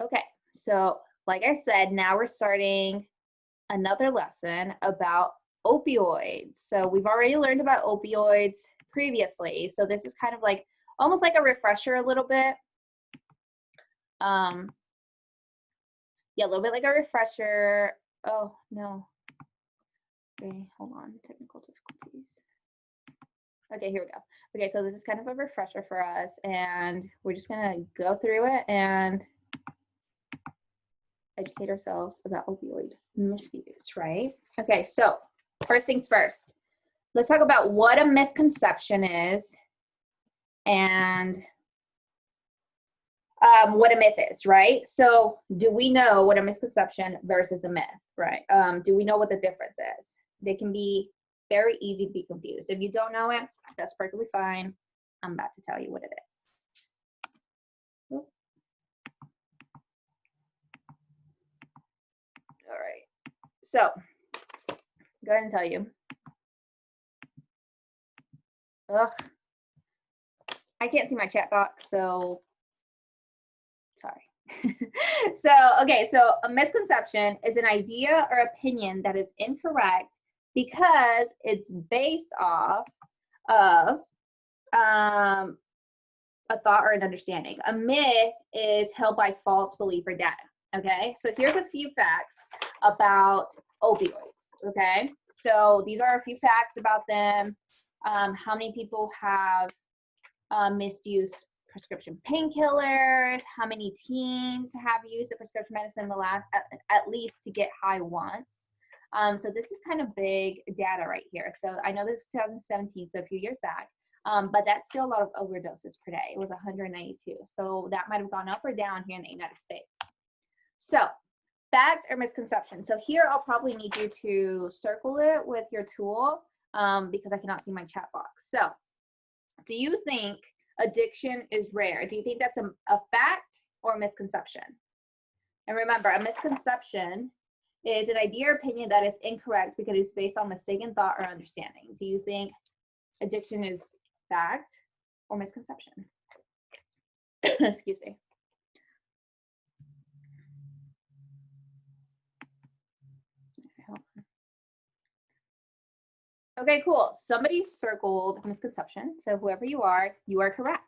Okay, so like I said, now we're starting another lesson about opioids. So we've already learned about opioids previously. So this is kind of like almost like a refresher a little bit. Yeah, a little bit like a refresher. Oh, no. Okay, hold on. Technical difficulties. Okay, here we go. Okay, so this is kind of a refresher for us, and we're just going to go through it and educate ourselves about opioid misuse, right? Okay, so first things first. Let's talk about what a misconception is and what a myth is, right? So do we know what a misconception versus a myth, right? Do we know what the difference is? They can be very easy to be confused. If you don't know it, that's perfectly fine. I'm about to tell you what it is. All right. So go ahead and tell you. Ugh. I can't see my chat box, so sorry. So a misconception is an idea or opinion that is incorrect because it's based off of a thought or an understanding. A myth is held by false belief or data. Okay, so here's a few facts about opioids. Okay, so these are a few facts about them. How many people have misused prescription painkillers? How many teens have used a prescription medicine in the last, at least to get high once? So this is kind of big data right here. So I know this is 2017, so a few years back, but that's still a lot of overdoses per day. It was 192. So that might have gone up or down here in the United States. So fact or misconception. So here I'll probably need you to circle it with your tool because I cannot see my chat box. So do you think addiction is rare? Do you think that's a fact or a misconception? And remember, a misconception is an idea or opinion that is incorrect because it's based on mistaken thought or understanding. Do you think addiction is fact or misconception? Excuse me. Okay, cool. Somebody circled misconception. So whoever you are correct.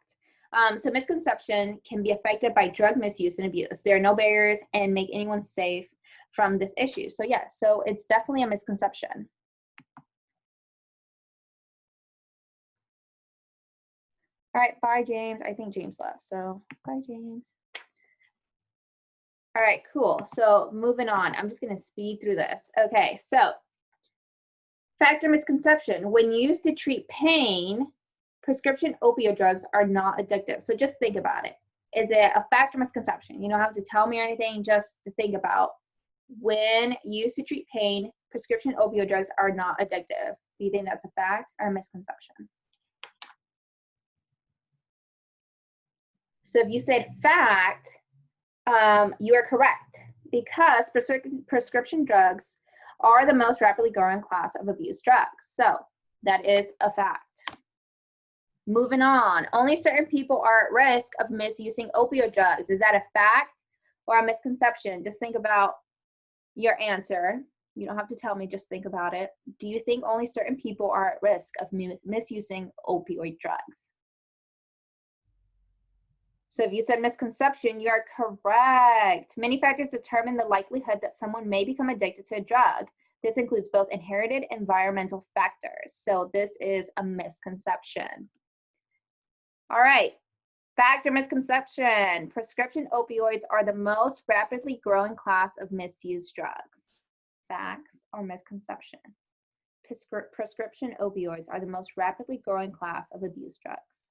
So misconception can be affected by drug misuse and abuse. There are no barriers and make anyone safe from this issue. So yes, so it's definitely a misconception. All right, bye, James. I think James left, so bye, James. All right, cool. So moving on. I'm just going to speed through this. Okay, so fact or misconception. When used to treat pain, prescription opioid drugs are not addictive. So just think about it. Is it a fact or misconception? You don't have to tell me or anything, just to think about. When used to treat pain, prescription opioid drugs are not addictive. Do you think that's a fact or a misconception? So if you said fact, you are correct because prescription drugs are the most rapidly growing class of abuse drugs. So that is a fact. Moving on, only certain people are at risk of misusing opioid drugs. Is that a fact or a misconception? Just think about your answer. You don't have to tell me, just think about it. Do you think only certain people are at risk of misusing opioid drugs? So if you said misconception, you are correct. Many factors determine the likelihood that someone may become addicted to a drug. This includes both inherited and environmental factors. So this is a misconception. All right, fact or misconception. Prescription opioids are the most rapidly growing class of misuse drugs. Facts or misconception. Prescription opioids are the most rapidly growing class of abuse drugs.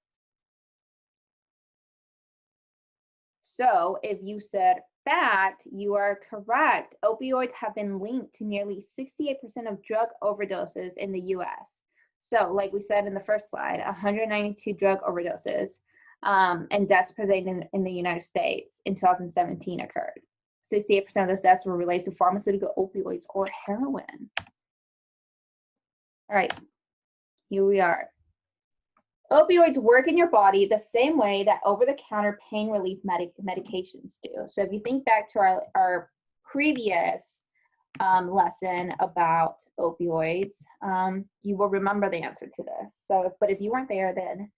So if you said fact, you are correct. Opioids have been linked to nearly 68% of drug overdoses in the US. So like we said in the first slide, 192 drug overdoses and deaths per day in the United States in 2017 occurred. 68% of those deaths were related to pharmaceutical opioids or heroin. All right, here we are. Opioids work in your body the same way that over-the-counter pain relief medications do. So if you think back to our previous lesson about opioids, you will remember the answer to this. So, but if you weren't there, then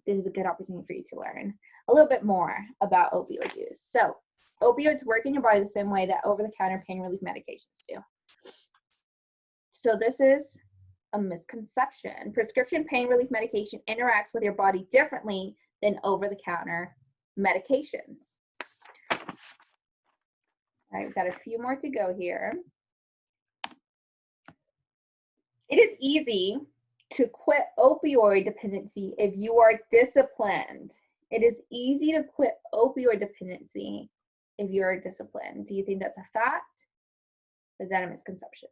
this is a good opportunity for you to learn a little bit more about opioid use. So opioids work in your body the same way that over-the-counter pain relief medications do. So this is a misconception. Prescription pain relief medication interacts with your body differently than over-the-counter medications. All right, we've got a few more to go here. It is easy to quit opioid dependency if you are disciplined. It is easy to quit opioid dependency if you're disciplined. Do you think that's a fact? Or is that a misconception?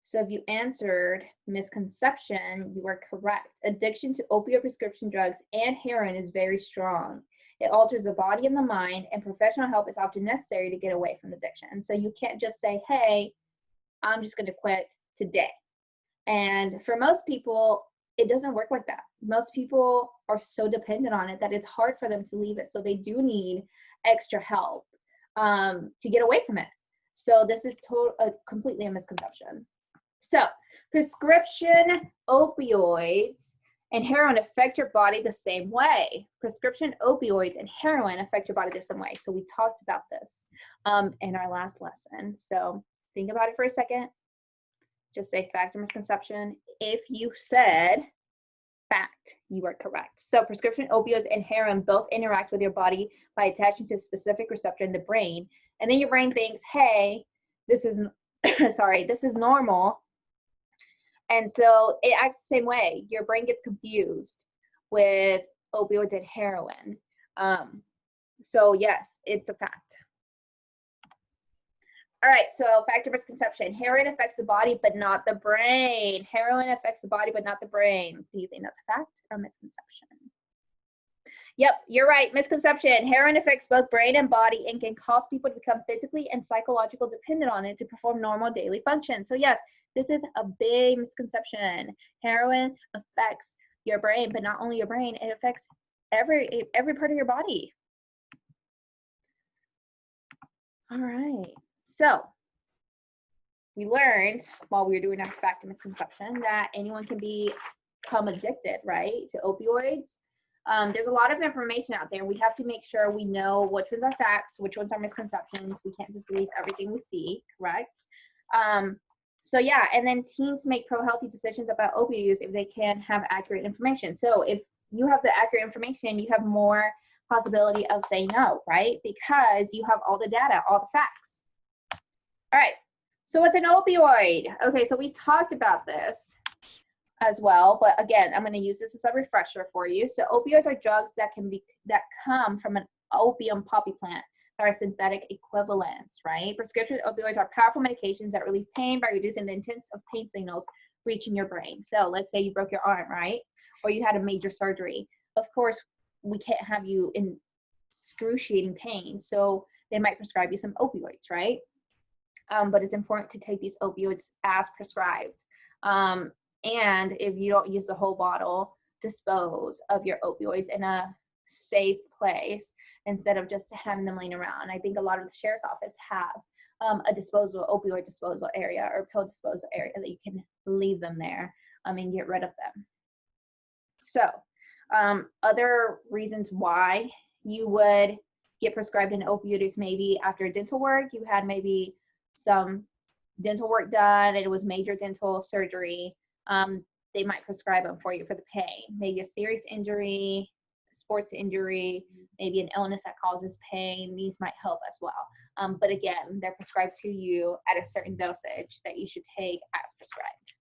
So if you answered misconception, you are correct. Addiction to opioid prescription drugs and heroin is very strong. It alters the body and the mind, and professional help is often necessary to get away from addiction. So you can't just say, hey, I'm just going to quit today. And for most people, it doesn't work like that. Most people are so dependent on it that it's hard for them to leave it. So they do need extra help to get away from it. So this is completely a misconception. So prescription opioids and heroin affect your body the same way. Prescription opioids and heroin affect your body the same way. So we talked about this in our last lesson. So think about it for a second. Just say fact or misconception. If you said fact, you are correct. So prescription opioids and heroin both interact with your body by attaching to a specific receptor in the brain. And then your brain thinks, hey, this is, sorry, this is normal. And so it acts the same way. Your brain gets confused with opioids and heroin. So yes, it's a fact. All right, so fact or misconception. Heroin affects the body, but not the brain. Heroin affects the body, but not the brain. Do you think that's a fact or misconception? Yep, you're right, misconception. Heroin affects both brain and body and can cause people to become physically and psychologically dependent on it to perform normal daily functions. So yes, this is a big misconception. Heroin affects your brain, but not only your brain, it affects every part of your body. All right, so we learned while we were doing our fact and misconception that anyone can become addicted, right, to opioids. There's a lot of information out there. We have to make sure we know which ones are facts, which ones are misconceptions. We can't just believe everything we see, correct? So yeah, and then teens make pro-healthy decisions about opioid use if they can have accurate information. So if you have the accurate information, you have more possibility of saying no, right? Because you have all the data, all the facts. All right, so what's an opioid? Okay, so we talked about this as well, but again, I'm going to use this as a refresher for you. So opioids are drugs that come from an opium poppy plant that are synthetic equivalents, right? Prescription opioids are powerful medications that relieve pain by reducing the intensity of pain signals reaching your brain. So let's say you broke your arm, right? Or you had a major surgery. Of course, we can't have you in excruciating pain, so they might prescribe you some opioids, right? But it's important to take these opioids as prescribed. And if you don't use the whole bottle, dispose of your opioids in a safe place instead of just having them laying around. I think a lot of the sheriff's office have a opioid disposal area or pill disposal area that you can leave them there and get rid of them. So other reasons why you would get prescribed an opioid is maybe after dental work, you had maybe some dental work done, and it was major dental surgery. They might prescribe them for you for the pain. Maybe a serious injury, sports injury, maybe an illness that causes pain. These might help as well. But again, they're prescribed to you at a certain dosage that you should take as prescribed.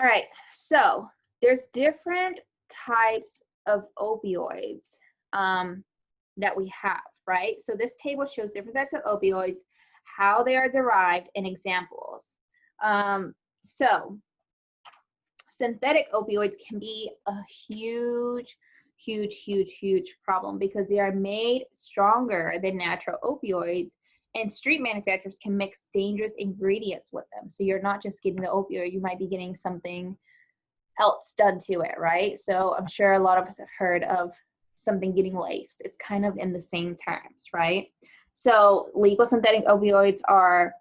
All right, so there's different types of opioids that we have, right? So this table shows different types of opioids, how they are derived, and examples. So synthetic opioids can be a huge problem because they are made stronger than natural opioids And street manufacturers can mix dangerous ingredients with them. So you're not just getting the opioid, you might be getting something else done to it, right? So I'm sure a lot of us have heard of something getting laced. It's kind of in the same terms, right? So legal synthetic opioids are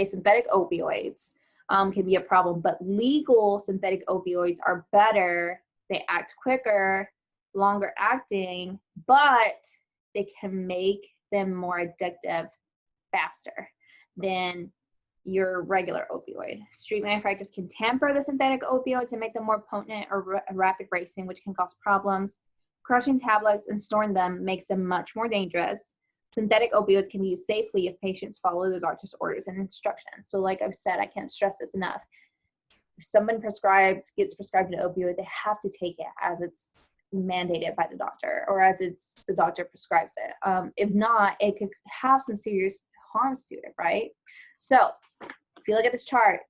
synthetic opioids can be a problem, but legal synthetic opioids are better. They act quicker, longer acting, but they can make them more addictive faster than your regular opioid. Street manufacturers can tamper the synthetic opioid to make them more potent or rapid racing, which can cause problems. Crushing tablets and storing them makes them much more dangerous. Synthetic opioids can be used safely if patients follow the doctor's orders and instructions. So like I've said, I can't stress this enough. If someone gets prescribed an opioid, they have to take it as it's mandated by the doctor or as the doctor prescribes it. If not, it could have some serious harms to it, right? So if you look at this chart,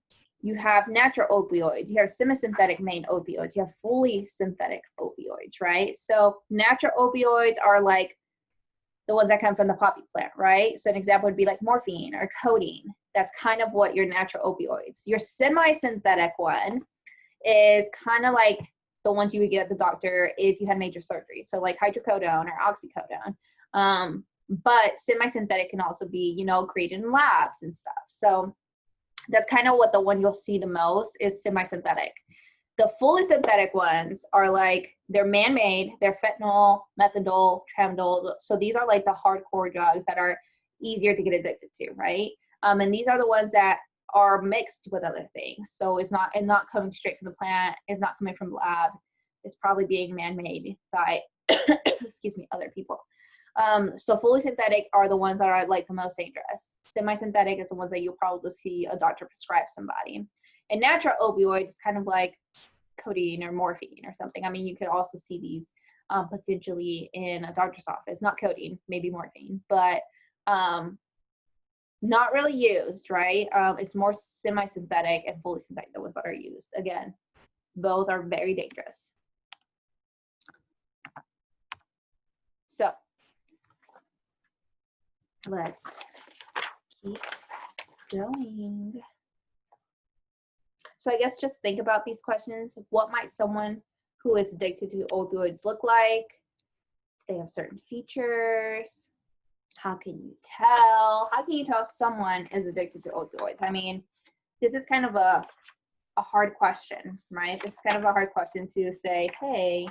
you have natural opioids, you have semi-synthetic main opioids, you have fully synthetic opioids, right? So natural opioids are like the ones that come from the poppy plant, right? So an example would be like morphine or codeine. That's kind of what your natural opioids. Your semi-synthetic one is kind of like the ones you would get at the doctor if you had major surgery. So like hydrocodone or oxycodone. But semi-synthetic can also be, you know, created in labs and stuff. So that's kind of what the one you'll see the most is semi-synthetic. The fully synthetic ones are like, they're man-made, they're fentanyl, methadone, tramadol. So these are like the hardcore drugs that are easier to get addicted to, right? And these are the ones that are mixed with other things. So it's not coming straight from the plant, it's not coming from the lab, it's probably being man-made by, excuse me, other people. So fully synthetic are the ones that are like the most dangerous. Semi-synthetic is the ones that you'll probably see a doctor prescribe somebody. And natural opioid is kind of like codeine or morphine or something. I mean, you could also see these potentially in a doctor's office, not codeine, maybe morphine, but not really used, right? It's more semi-synthetic and fully synthetic, the ones that are used. Again, both are very dangerous. So let's keep going. So I guess just think about these questions. What might someone who is addicted to opioids look like? Do they have certain features? How can you tell? How can you tell someone is addicted to opioids? I mean, this is kind of a hard question, right? This is kind of a hard question to say, hey,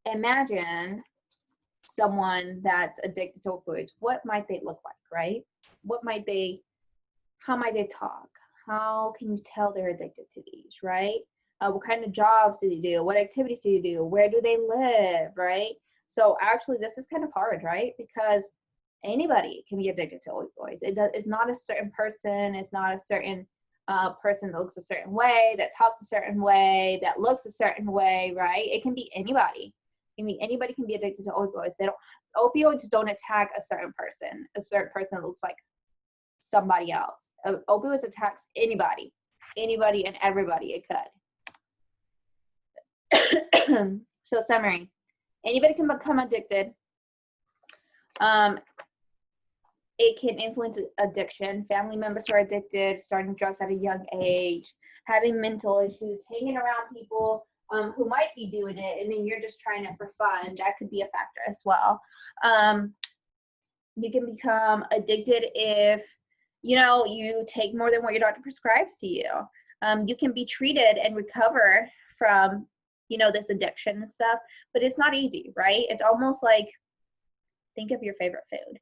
imagine someone that's addicted to opioids. What might they look like, right? How might they talk? How can you tell they're addicted to these, right? What kind of jobs do they do? What activities do you do? Where do they live, right? So actually, this is kind of hard, right? Because anybody can be addicted to opioids. It's not a certain person. It's not a certain person that looks a certain way, that talks a certain way, that looks a certain way, right? It can be anybody. Anybody can be addicted to opioids. Opioids don't attack a certain person that looks like somebody else. Opioids attacks anybody and everybody it could. So summary, anybody can become addicted. It can influence addiction. Family members who are addicted, starting drugs at a young age, having mental issues, hanging around people who might be doing it, and then you're just trying it for fun. That could be a factor as well. You can become addicted if you take more than what your doctor prescribes to you. You can be treated and recover from, this addiction and stuff, but it's not easy, right? It's almost like, think of your favorite food,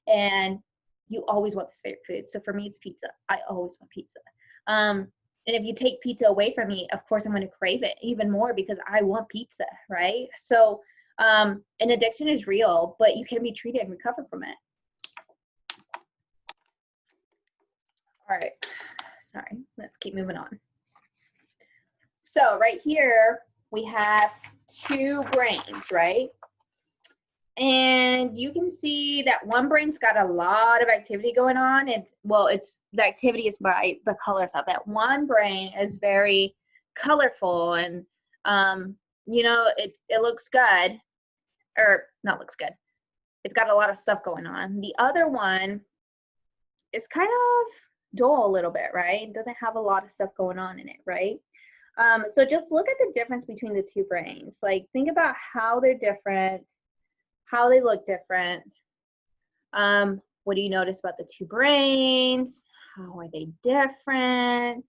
and you always want this favorite food. So for me, it's pizza. I always want pizza. And if you take pizza away from me, of course, I'm going to crave it even more because I want pizza, right? So an addiction is real, but you can be treated and recover from it. All right, sorry, let's keep moving on. So right here, we have two brains, right? And you can see that one brain's got a lot of activity going on. The activity is by the colors of it. One brain is very colorful and you know, it looks good, or not looks good. It's got a lot of stuff going on. The other one is kind of dull a little bit, right? It doesn't have a lot of stuff going on in it, right? So just look at the difference between the two brains. Like, think about how they're different, how they look different. What do you notice about the two brains? How are they different?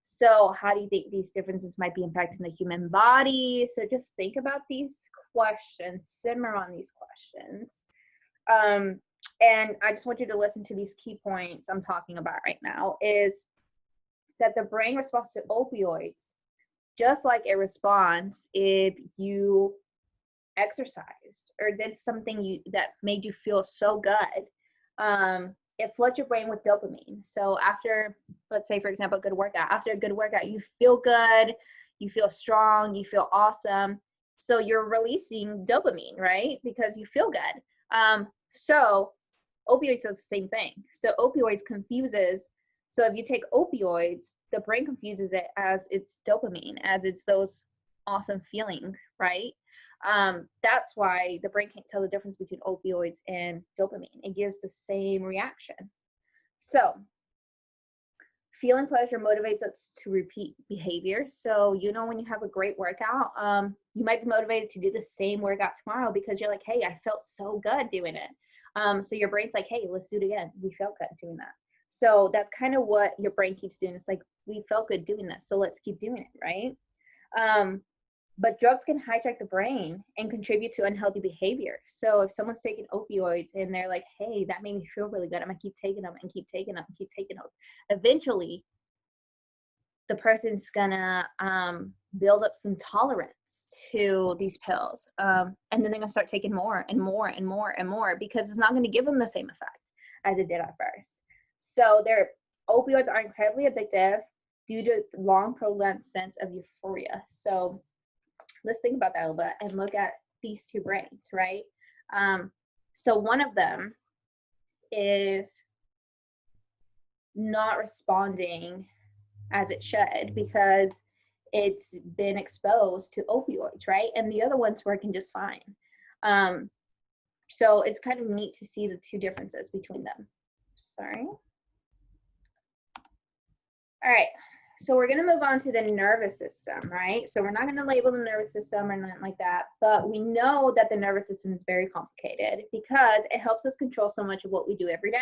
So how do you think these differences might be impacting the human body? So just think about these questions, simmer on these questions. And I just want you to listen to these key points I'm talking about right now, is that the brain responds to opioids just like it responds if you exercised or did something that made you feel so good. It floods your brain with dopamine. So after, let's say, for example, a good workout, after a good workout, you feel good, you feel strong, you feel awesome. So you're releasing dopamine, right? Because you feel good. So opioids does the same thing. So opioids confuses. So if you take opioids, the brain confuses it as it's dopamine, as it's those awesome feelings, right? That's why the brain can't tell the difference between opioids and dopamine. It gives the same reaction. So feeling pleasure motivates us to repeat behavior. So, you know, when you have a great workout, you might be motivated to do the same workout tomorrow because you're like, hey, I felt so good doing it. So your brain's like, hey, let's do it again. We felt good doing that. So that's kind of what your brain keeps doing. It's like, we felt good doing that, so let's keep doing it, right? But drugs can hijack the brain and contribute to unhealthy behavior. So if someone's taking opioids and they're like, hey, that made me feel really good, I'm gonna keep taking them and keep taking them and keep taking them. Eventually, the person's gonna build up some tolerance to these pills. And then they're gonna start taking more and more and more and more because it's not gonna give them the same effect as it did at first. So opioids are incredibly addictive due to long prolonged sense of euphoria. So let's think about that a little bit and look at these two brains, right? So one of them is not responding as it should because it's been exposed to opioids, right? And the other one's working just fine. So it's kind of neat to see the two differences between them. Sorry. All right, so we're gonna move on to the nervous system, right? So we're not gonna label the nervous system or nothing like that, but we know that the nervous system is very complicated because it helps us control so much of what we do every day,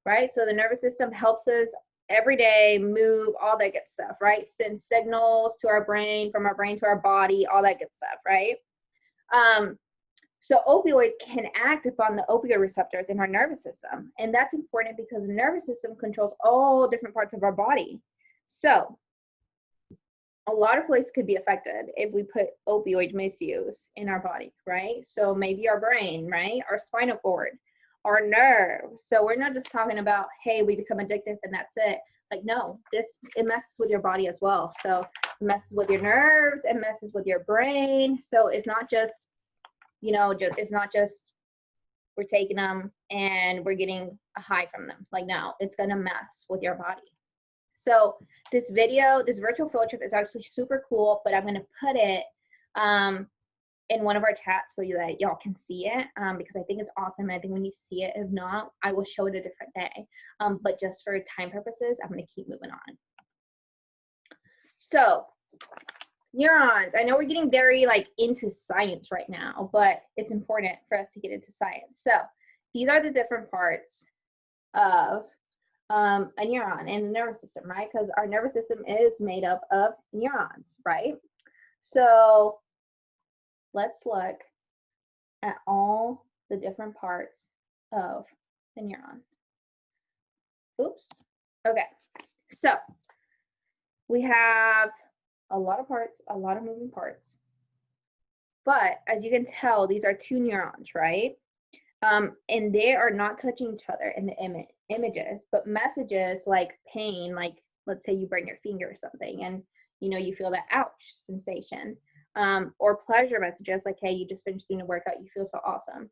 right? So the nervous system helps us every day move, all that good stuff, right? Send signals to our brain, from our brain to our body, all that good stuff, right? So opioids can act upon the opioid receptors in our nervous system. And that's important because the nervous system controls all different parts of our body. So a lot of places could be affected if we put opioid misuse in our body, right? So maybe our brain, right? Our spinal cord, our nerves. So we're not just talking about, hey, we become addicted and that's it. Like, no, it messes with your body as well. So it messes with your nerves, it messes with your brain. So it's not just, you know, it's not just we're taking them and we're getting a high from them. Like, no, it's gonna mess with your body. So this virtual field trip is actually super cool, but I'm gonna put it in one of our chats so that y'all can see it because I think it's awesome. I think when you see it, if not, I will show it a different day. But just for time purposes, I'm gonna keep moving on. So neurons, I know we're getting very into science right now, but it's important for us to get into science. So these are the different parts of a neuron in the nervous system, right? Because our nervous system is made up of neurons, right? So let's look at all the different parts of the neuron. Oops. Okay. So we have a lot of parts, a lot of moving parts. But as you can tell, these are two neurons, right? And they are not touching each other in the images, but messages like pain, like let's say you burn your finger or something and you feel that ouch sensation, or pleasure messages like, hey, you just finished doing a workout, you feel so awesome.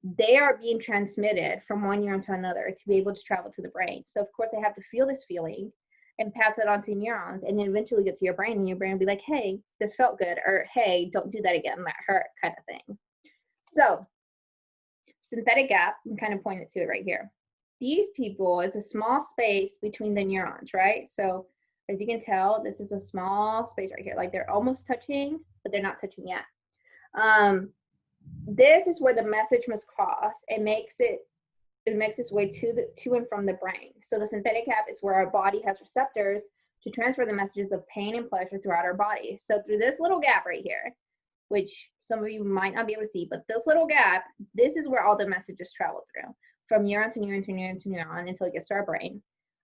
They are being transmitted from one neuron to another to be able to travel to the brain. So of course I have to feel this feeling and pass it on to neurons, and then eventually get to your brain, and your brain will be like, hey, this felt good, or hey, don't do that again, that hurt, kind of thing. So synthetic gap, I'm kind of pointing to it right here. These people is a small space between the neurons, right? So as you can tell, this is a small space right here. Like they're almost touching, but they're not touching yet. This is where the message must cross. It makes its way to and from the brain. So the synthetic gap is where our body has receptors to transfer the messages of pain and pleasure throughout our body. So through this little gap right here, which some of you might not be able to see, but this little gap, this is where all the messages travel through, from neuron to neuron to neuron to neuron until it gets to our brain.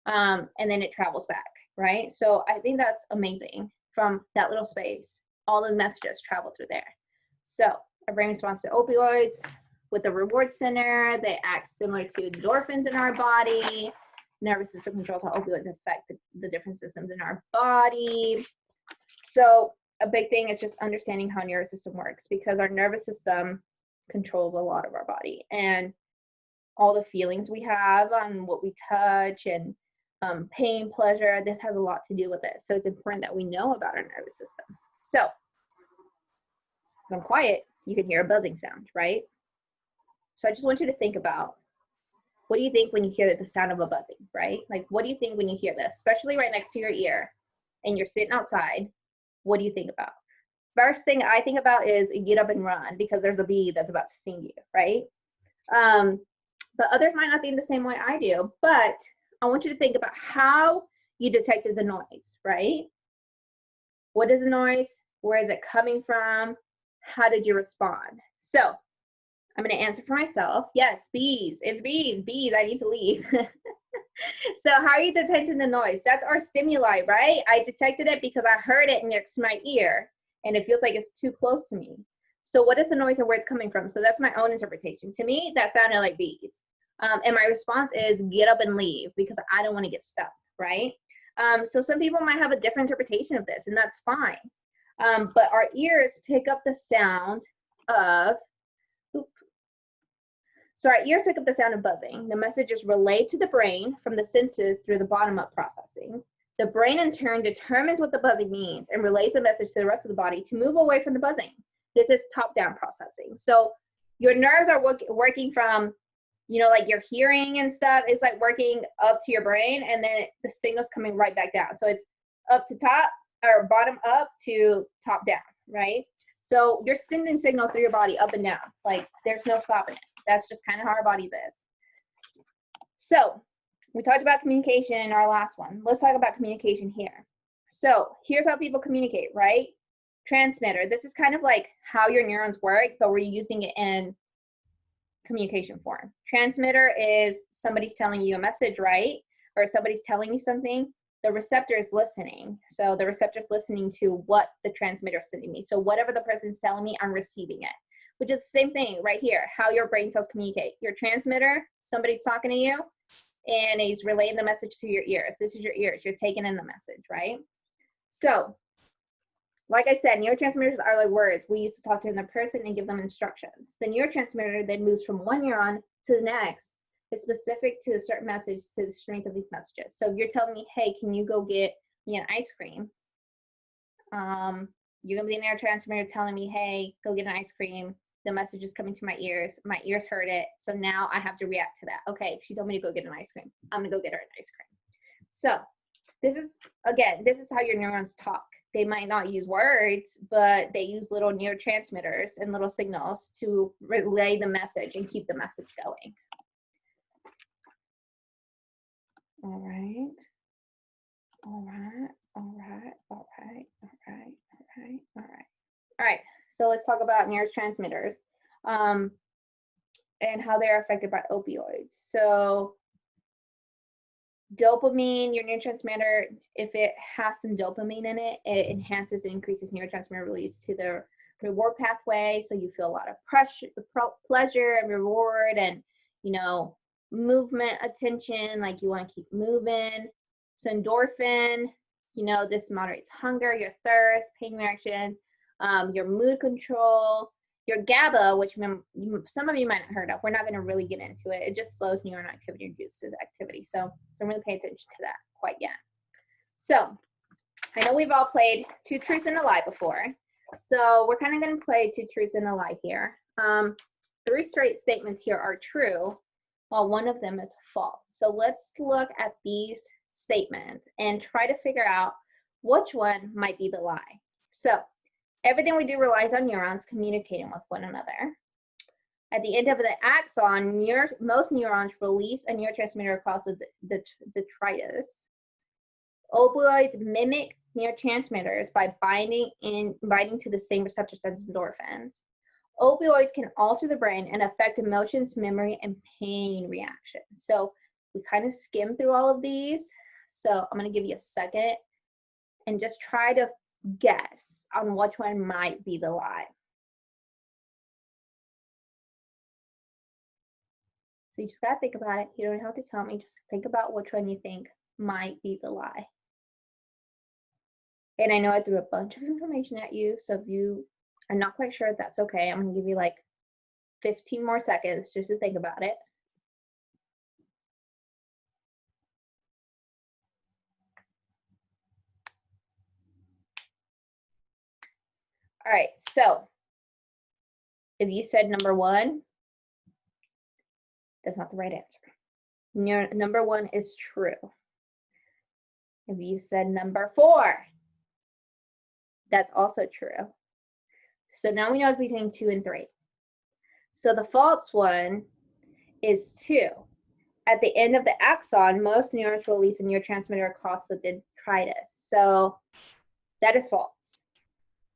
And then it travels back, right? So I think that's amazing. From that little space, all the messages travel through there. So our brain responds to opioids with the reward center. They act similar to endorphins in our body. Nervous system controls how opioids affect the different systems in our body. So a big thing is just understanding how nervous system works, because our nervous system controls a lot of our body, and all the feelings we have on what we touch and pain, pleasure, this has a lot to do with it. So it's important that we know about our nervous system. So when I'm quiet, you can hear a buzzing sound, right? So I just want you to think about, what do you think when you hear the sound of a buzzing, right? Like, what do you think when you hear this, especially right next to your ear and you're sitting outside? What do you think about? First thing I think about is get up and run, because there's a bee that's about to sting you, right? But others might not think the same way I do, but I want you to think about how you detected the noise, right? What is the noise? Where is it coming from? How did you respond? So I'm going to answer for myself. Yes, bees. It's bees. Bees, I need to leave. So how are you detecting the noise? That's our stimuli, right? I detected it because I heard it next to my ear, and it feels like it's too close to me. So what is the noise and where it's coming from? So that's my own interpretation. To me, that sounded like bees. And my response is get up and leave, because I don't want to get stuck, right? So some people might have a different interpretation of this, and that's fine. But our ears pick up the sound of, So our ears pick up the sound of buzzing. The message is relayed to the brain from the senses through the bottom-up processing. The brain in turn determines what the buzzing means and relays the message to the rest of the body to move away from the buzzing. This is top-down processing. So your nerves are working from, you know, like your hearing and stuff is like working up to your brain, and then the signal's coming right back down. So it's up to top, or bottom up to top down, right? So you're sending signals through your body up and down. Like there's no stopping it. That's just kind of how our bodies is. So we talked about communication in our last one. Let's talk about communication here. So here's how people communicate, right? Transmitter. This is kind of like how your neurons work, but we're using it in communication form. Transmitter is somebody's telling you a message, right? Or somebody's telling you something. The receptor is listening. So the receptor is listening to what the transmitter is sending me. So whatever the person's telling me, I'm receiving it. Which is the same thing right here, how your brain cells communicate. Your transmitter, somebody's talking to you, and he's relaying the message to your ears. This is your ears. You're taking in the message, right? So, like I said, neurotransmitters are like words. We used to talk to another person and give them instructions. The neurotransmitter then moves from one neuron to the next. It's specific to a certain message, to the strength of these messages. So if you're telling me, hey, can you go get me an ice cream? You're going to be a neurotransmitter telling me, hey, go get an ice cream. The message is coming to my ears. My ears heard it. So now I have to react to that. Okay, she told me to go get an ice cream. I'm going to go get her an ice cream. So this is, again, this is how your neurons talk. They might not use words, but they use little neurotransmitters and little signals to relay the message and keep the message going. All right. All right. All right. All right. All right. All right. All right. All right. So let's talk about neurotransmitters and how they're affected by opioids. So dopamine, your neurotransmitter, if it has some dopamine in it, it enhances and increases neurotransmitter release to the reward pathway. So you feel a lot of pleasure and reward, and, you know, movement, attention, like you want to keep moving. So endorphin, you know, this moderates hunger, your thirst, pain reaction, your mood control. Your GABA, which some of you might not have heard of, we're not going to really get into it. It just slows neuron activity, reduces activity. So don't really pay attention to that quite yet. So I know we've all played Two Truths and a Lie before. So we're kind of going to play Two Truths and a Lie here. 3 straight statements here are true, while one of them is false. So let's look at these statements and try to figure out which one might be the lie. So everything we do relies on neurons communicating with one another. At the end of the axon, most neurons release a neurotransmitter across the detritus. Opioids mimic neurotransmitters by binding to the same receptors as endorphins. Opioids can alter the brain and affect emotions, memory, and pain reactions. So we kind of skimmed through all of these. So I'm going to give you a second and just try to guess on which one might be the lie. So you just got to think about it. You don't have to tell me. Just think about which one you think might be the lie. And I know I threw a bunch of information at you, so if you are not quite sure, that's okay. I'm going to give you like 15 more seconds just to think about it. All right, so if you said number 1, that's not the right answer. Number 1 is true. If you said number 4, that's also true. So now we know it's between 2 and 3. So the false one is 2. At the end of the axon, most neurons release a neurotransmitter across the detritus. So that is false.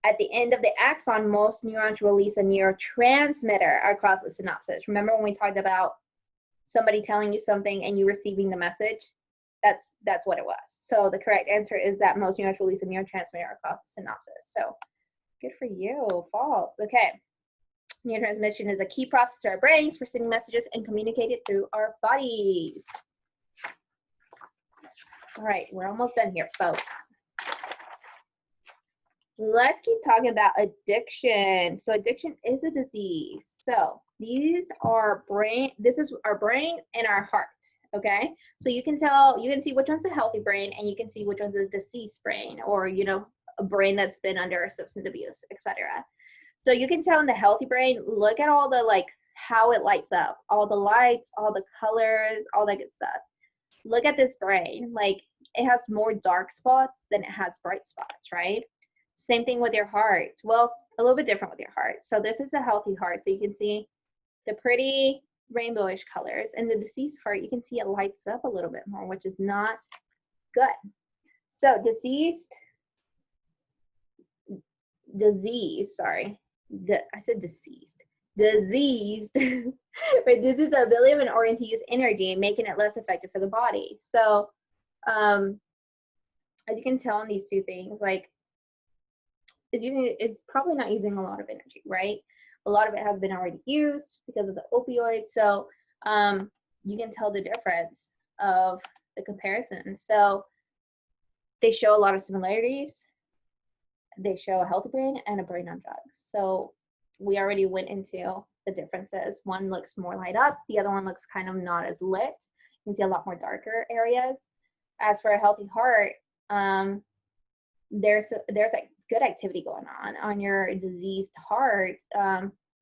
At the end of the axon, most neurons release a neurotransmitter across the synapses. Remember when we talked about somebody telling you something and you receiving the message? That's what it was. So the correct answer is that most neurons release a neurotransmitter across the synapses. So good for you. False. Okay. Neurotransmission is a key process to our brains for sending messages and communicated through our bodies. All right, we're almost done here, folks. Let's keep talking about addiction. So addiction is a disease. So these are this is our brain and our heart, okay? So you can see which one's the healthy brain and you can see which one's a deceased brain, or, you know, a brain that's been under substance abuse, etc. So you can tell in the healthy brain, look at all the, like, how it lights up, all the lights, all the colors, all that good stuff. Look at this brain, like it has more dark spots than it has bright spots, right? Same thing with your heart. Well, a little bit different with your heart. So this is a healthy heart. So you can see the pretty rainbowish colors, and the deceased heart, you can see it lights up a little bit more, which is not good. So diseased, sorry. I said deceased. Diseased reduces the ability of an organ to use energy, making it less effective for the body. So as you can tell in these two things, like it's probably not using a lot of energy, right? A lot of it has been already used because of the opioids. So you can tell the difference of the comparison. So they show a lot of similarities. They show a healthy brain and a brain on drugs. So we already went into the differences. One looks more light up. The other one looks kind of not as lit. You can see a lot more darker areas. As for a healthy heart, there's like good activity going on your diseased heart.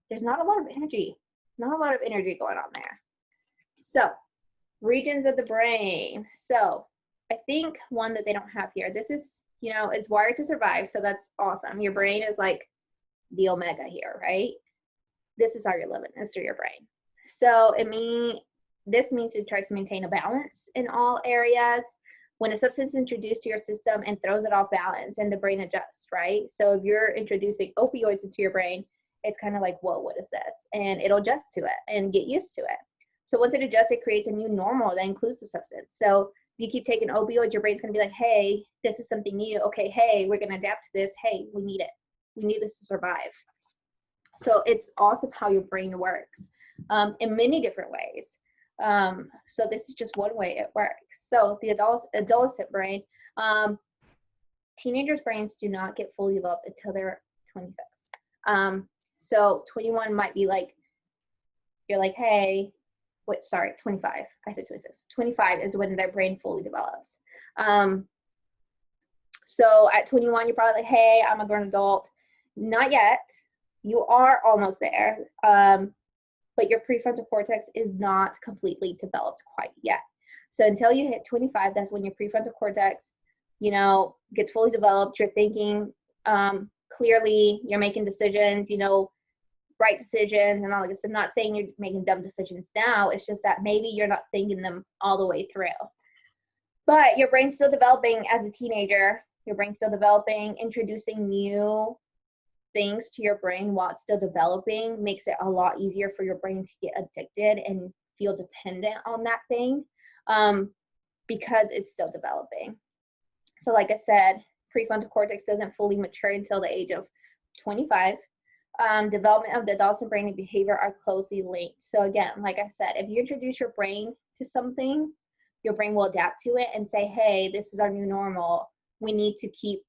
There's not a lot of energy, going on there. So regions of the brain. So I think one that they don't have here, this is, you know, it's wired to survive. So that's awesome. Your brain is like the omega here, right? This is how you're living, is through your brain. So this means it tries to maintain a balance in all areas. When a substance is introduced to your system and throws it off balance, and the brain adjusts, right? So if you're introducing opioids into your brain, it's kind of like, whoa, what is this? And it'll adjust to it and get used to it. So once it adjusts, it creates a new normal that includes the substance. So if you keep taking opioids, your brain's gonna be like, hey, this is something new. Okay, hey, we're gonna adapt to this. Hey, we need it. We need this to survive. So it's awesome how your brain works in many different ways. So this is just one way it works. So the adolescent brain, teenagers' brains do not get fully developed until they're 26. So 21 might be like, you're like, hey, wait, sorry, 25. I said 26. 25 is when their brain fully develops. So at 21, you're probably like, hey, I'm a grown adult. Not yet. You are almost there. But your prefrontal cortex is not completely developed quite yet. So until you hit 25, that's when your prefrontal cortex, you know, gets fully developed. You're thinking clearly, you're making decisions, you know, right decisions and all that. I'm not saying you're making dumb decisions now. It's just that maybe you're not thinking them all the way through. But your brain's still developing as a teenager. Your brain's still developing, introducing new things to your brain while it's still developing makes it a lot easier for your brain to get addicted and feel dependent on that thing because it's still developing. So like I said, prefrontal cortex doesn't fully mature until the age of 25. Development of the adolescent brain and behavior are closely linked. So again, like I said, if you introduce your brain to something, your brain will adapt to it and say, hey, this is our new normal. We need to keep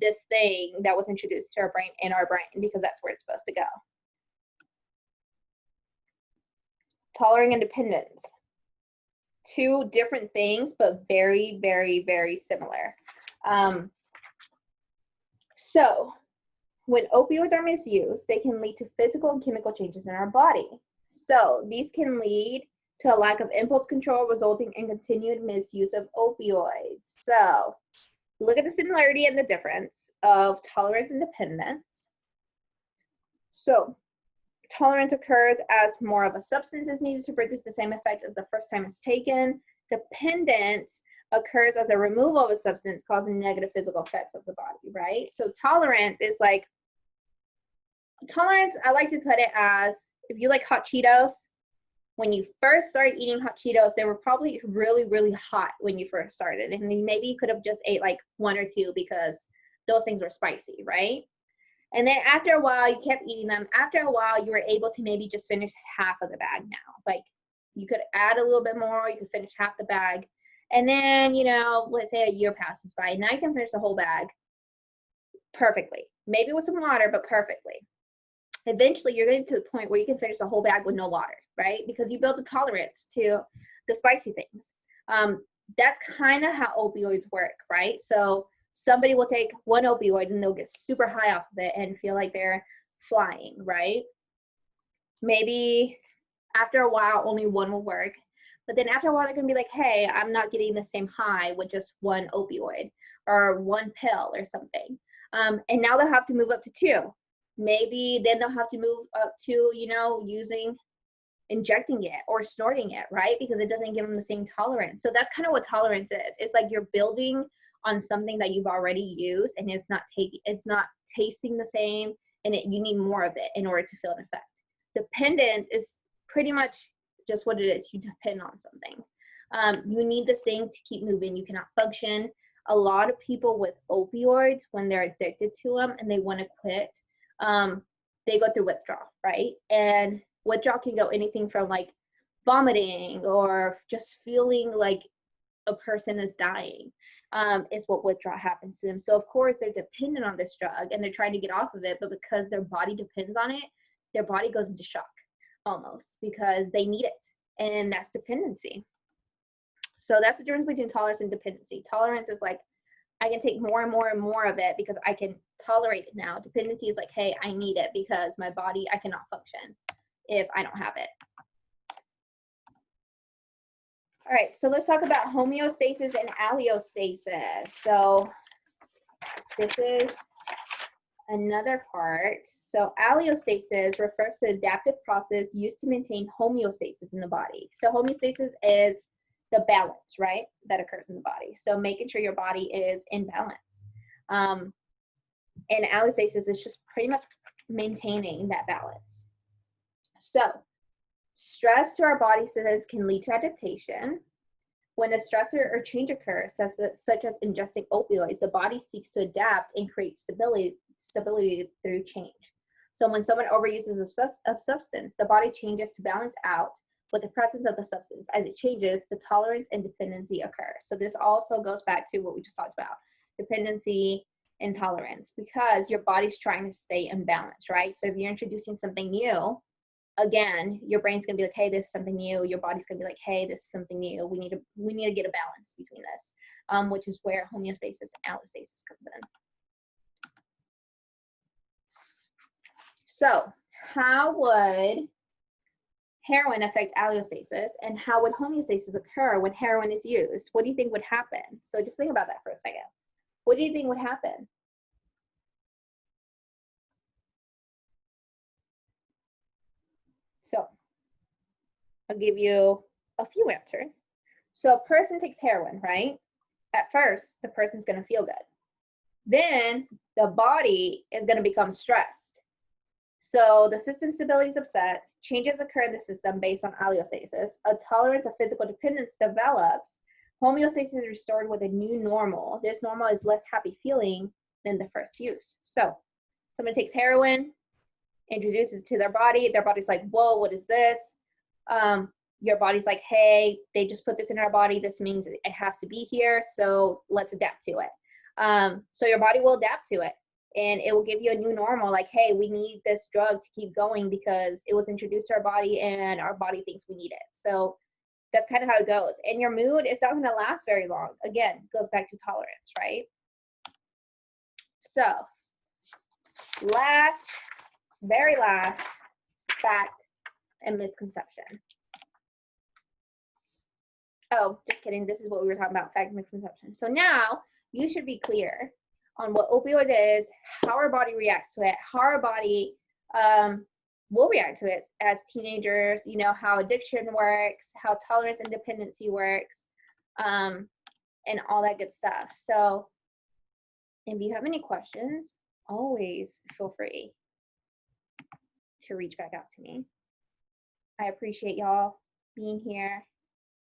this thing that was introduced to our brain in our brain because that's where it's supposed to go. Tolerating independence. Two different things, but very, very, very similar. So when opioids are misused, they can lead to physical and chemical changes in our body. So these can lead to a lack of impulse control, resulting in continued misuse of opioids. So look at the similarity and the difference of tolerance and dependence. So tolerance occurs as more of a substance is needed to produce the same effect as the first time it's taken. Dependence occurs as a removal of a substance causing negative physical effects of the body, right? So tolerance is like, tolerance, I like to put it as, if you like hot Cheetos, when you first started eating hot Cheetos, they were probably really, really hot when you first started. And then maybe you could have just ate like one or two because those things were spicy, right? And then after a while, you kept eating them. After a while, you were able to maybe just finish half of the bag now. Like you could add a little bit more, you could finish half the bag. And then, you know, let's say a year passes by. Now you can finish the whole bag perfectly. Maybe with some water, but perfectly. Eventually, you're getting to the point where you can finish the whole bag with no water, right? Because you built a tolerance to the spicy things. That's kind of how opioids work, right? So somebody will take one opioid and they'll get super high off of it and feel like they're flying, right? Maybe after a while, only one will work. But then after a while, they're going to be like, hey, I'm not getting the same high with just one opioid or one pill or something. And now they'll have to move up to two. Maybe then they'll have to move up to, you know, injecting it or snorting it, right? Because it doesn't give them the same tolerance. So that's kind of what tolerance is. It's like you're building on something that you've already used and it's not tasting the same, and you need more of it in order to feel an effect. Dependence is pretty much just what it is. You depend on something. You need this thing to keep moving. You cannot function. A lot of people with opioids, when they're addicted to them and they want to quit, they go through withdrawal, right? And withdrawal can go anything from like vomiting or just feeling like a person is dying, is what withdrawal happens to them. So of course they're dependent on this drug and they're trying to get off of it, but because their body depends on it, their body goes into shock almost because they need it, and that's dependency. So that's the difference between tolerance and dependency. Tolerance is like, I can take more and more and more of it because I can tolerate it now. Dependency is like, hey, I need it because my body, I cannot function if I don't have it. All right, so let's talk about homeostasis and allostasis. So this is another part. So allostasis refers to the adaptive process used to maintain homeostasis in the body. So homeostasis is the balance, right, that occurs in the body. So making sure your body is in balance. And allostasis is just pretty much maintaining that balance. So stress to our body systems can lead to adaptation. When a stressor or change occurs, such as ingesting opioids, the body seeks to adapt and create stability through change. So when someone overuses a substance, the body changes to balance out with the presence of the substance. As it changes, the tolerance and dependency occur. So this also goes back to what we just talked about, dependency and tolerance, because your body's trying to stay in balance, right? So if you're introducing something new, again, your brain's gonna be like, hey, this is something new. Your body's gonna be like, hey, this is something new. We need to get a balance between this, which is where homeostasis and allostasis comes in. So how would heroin affect allostasis, and how would homeostasis occur when heroin is used? What do you think would happen? So just think about that for a second. What do you think would happen? So I'll give you a few answers. So a person takes heroin, right? At first, the person's going to feel good. Then the body is going to become stressed. So the system stability is upset, changes occur in the system based on allostasis, a tolerance of physical dependence develops, homeostasis is restored with a new normal. This normal is less happy feeling than the first use. So someone takes heroin, introduces it to their body's like, whoa, what is this? Your body's like, hey, they just put this in our body. This means it has to be here, so let's adapt to it. So your body will adapt to it, and it will give you a new normal, like, hey, we need this drug to keep going because it was introduced to our body and our body thinks we need it. So that's kind of how it goes. And your mood is not going to last very long. Again, it goes back to tolerance, right? So very last fact and misconception. Oh, just kidding. This is what we were talking about, fact and misconception. So now you should be clear on what opioid is, how our body reacts to it, how our body will react to it as teenagers, you know, how addiction works, how tolerance and dependency works, and all that good stuff. So if you have any questions, always feel free to reach back out to me. I appreciate y'all being here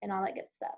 and all that good stuff.